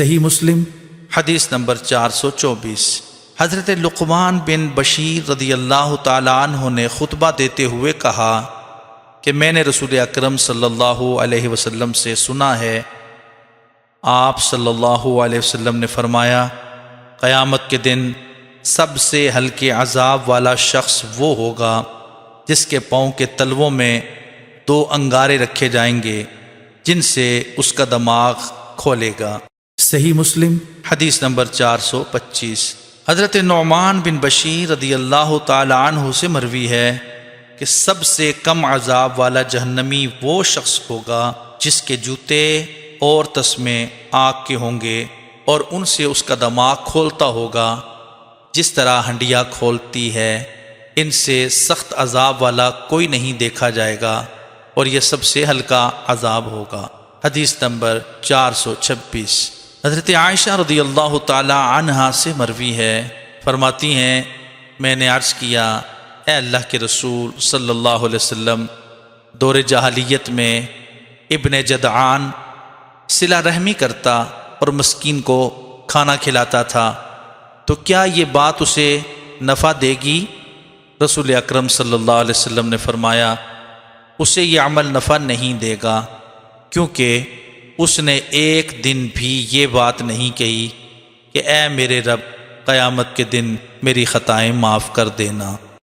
صحیح مسلم حدیث نمبر 424۔ حضرت لقمان بن بشیر رضی اللہ تعالیٰ عنہ نے خطبہ دیتے ہوئے کہا کہ میں نے رسول اکرم صلی اللہ علیہ وسلم سے سنا ہے، آپ صلی اللہ علیہ وسلم نے فرمایا، قیامت کے دن سب سے ہلکے عذاب والا شخص وہ ہوگا جس کے پاؤں کے تلووں میں 2 انگارے رکھے جائیں گے جن سے اس کا دماغ کھولے گا۔ صحیح مسلم حدیث نمبر 425۔ حضرت نعمان بن بشیر رضی اللہ تعالی عنہ سے مروی ہے کہ سب سے کم عذاب والا جہنمی وہ شخص ہوگا جس کے جوتے اور تسمے آگ کے ہوں گے اور ان سے اس کا دماغ کھولتا ہوگا جس طرح ہنڈیا کھولتی ہے۔ ان سے سخت عذاب والا کوئی نہیں دیکھا جائے گا اور یہ سب سے ہلکا عذاب ہوگا۔ حدیث نمبر 426۔ حضرت عائشہ رضی اللہ تعالی عنہا سے مروی ہے، فرماتی ہیں، میں نے عرض کیا، اے اللہ کے رسول صلی اللہ علیہ وسلم، دور جاہلیت میں ابن جدعان صلہ رحمی کرتا اور مسکین کو کھانا کھلاتا تھا، تو کیا یہ بات اسے نفع دے گی؟ رسول اکرم صلی اللہ علیہ وسلم نے فرمایا، اسے یہ عمل نفع نہیں دے گا، کیونکہ اس نے ایک دن بھی یہ بات نہیں کہی کہ اے میرے رب، قیامت کے دن میری خطائیں معاف کر دینا۔